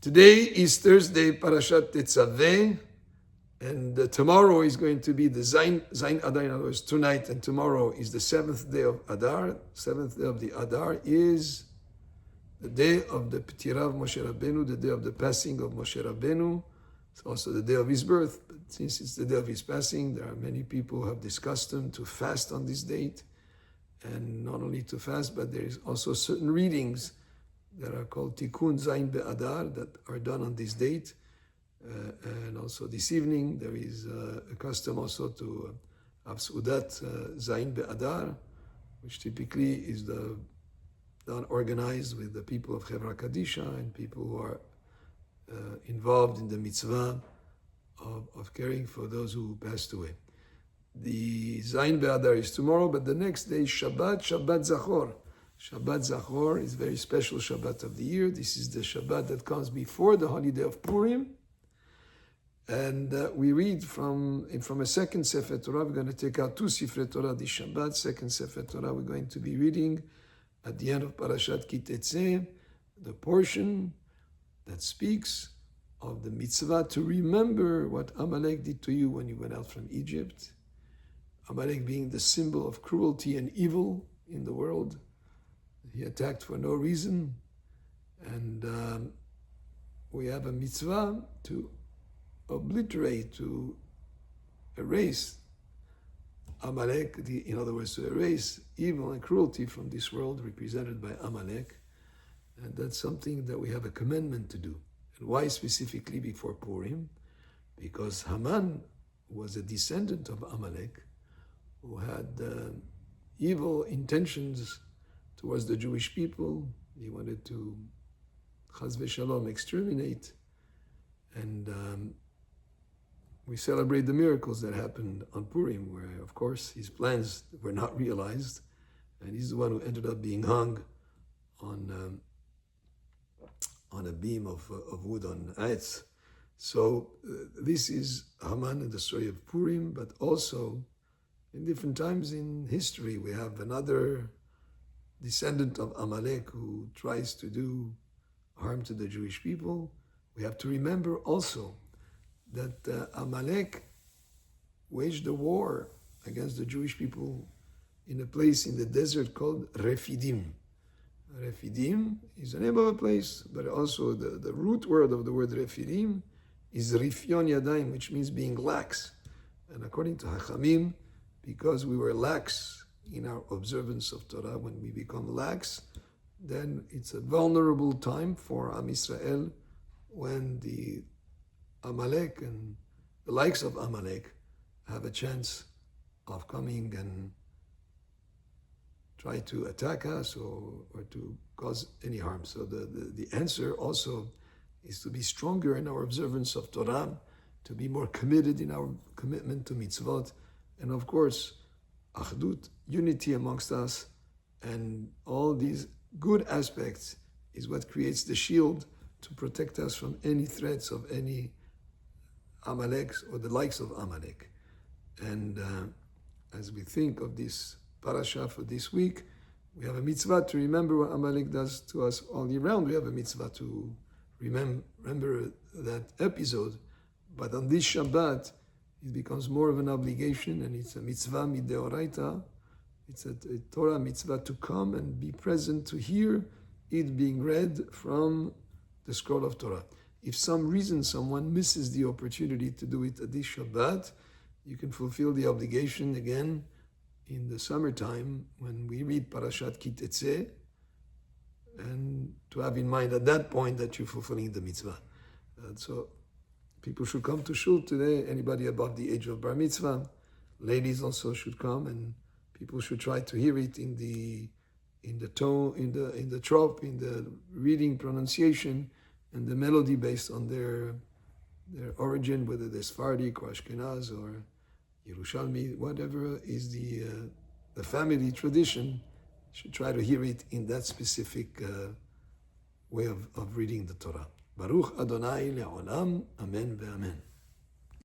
Today is Thursday, Parashat Tetzaveh, and tomorrow is going to be the Zayin Adar. In other words, tonight and tomorrow is the 7th day of Adar. 7th day of the Adar is the day of the P'tirah of Moshe Rabbeinu, the day of the passing of Moshe Rabbeinu. It's also the day of his birth, but since it's the day of his passing, there are many people who have discussed him to fast on this date. And not only to fast, but there is also certain readings that are called Tikkun Zayin BeAdar that are done on this date. And also this evening, there is a custom also to have Sudat Zayin BeAdar, which typically is done organized with the people of Chevra Kadisha and people who are involved in the mitzvah of caring for those who passed away. The Zayin BeAdar is tomorrow, but the next day is Shabbat Zakhor. Shabbat Zakhor is a very special Shabbat of the year. This is the Shabbat that comes before the holiday of Purim. And we read from a second Sefer Torah. We're going to take out two Sefer Torah this Shabbat. Second Sefer Torah we're going to be reading at the end of Parashat Ki Tetzaveh, the portion that speaks of the mitzvah to remember what Amalek did to you when you went out from Egypt. Amalek being the symbol of cruelty and evil in the world. He attacked for no reason. And we have a mitzvah to obliterate, to erase Amalek, in other words, to erase evil and cruelty from this world represented by Amalek. And that's something that we have a commandment to do. And why specifically before Purim? Because Haman was a descendant of Amalek who had evil intentions towards the Jewish people. He wanted to, chas v'shalom, exterminate. And we celebrate the miracles that happened on Purim, where, of course, his plans were not realized. And he's the one who ended up being hung on a beam of wood on Eitz. So this is Haman and the story of Purim, but also in different times in history, we have another descendant of Amalek who tries to do harm to the Jewish people. We have to remember also that Amalek waged a war against the Jewish people in a place in the desert called Refidim. Refidim is the name of a place, but also the root word of the word Refidim is Rifyon Yadayim, which means being lax. And according to Hachamim, because we were lax in our observance of Torah, when we become lax, then it's a vulnerable time for Am Yisrael when the Amalek and the likes of Amalek have a chance of coming and try to attack us or to cause any harm. So the answer also is to be stronger in our observance of Torah, to be more committed in our commitment to mitzvot, and of course, achdut, unity amongst us, and all these good aspects is what creates the shield to protect us from any threats of any Amaleks or the likes of Amalek. And as we think of this parasha for this week, we have a mitzvah to remember what Amalek does to us all year round. We have a mitzvah to remember that episode. But on this Shabbat, it becomes more of an obligation, and it's a mitzvah mideoraita. It's a Torah mitzvah to come and be present to hear it being read from the scroll of Torah. If some reason someone misses the opportunity to do it at this Shabbat, you can fulfill the obligation again in the summertime when we read Parashat Ki Tetzaveh, and to have in mind at that point that you're fulfilling the mitzvah. So people should come to shul today. Anybody above the age of bar mitzvah, ladies also should come, and people should try to hear it in the tone, in the trop, in the reading pronunciation, and the melody based on their origin, whether they're Sephardic or Ashkenaz or Yerushalmi, whatever is the family tradition, should try to hear it in that specific way of reading the Torah. Baruch Adonai le'olam, amen ve'amen.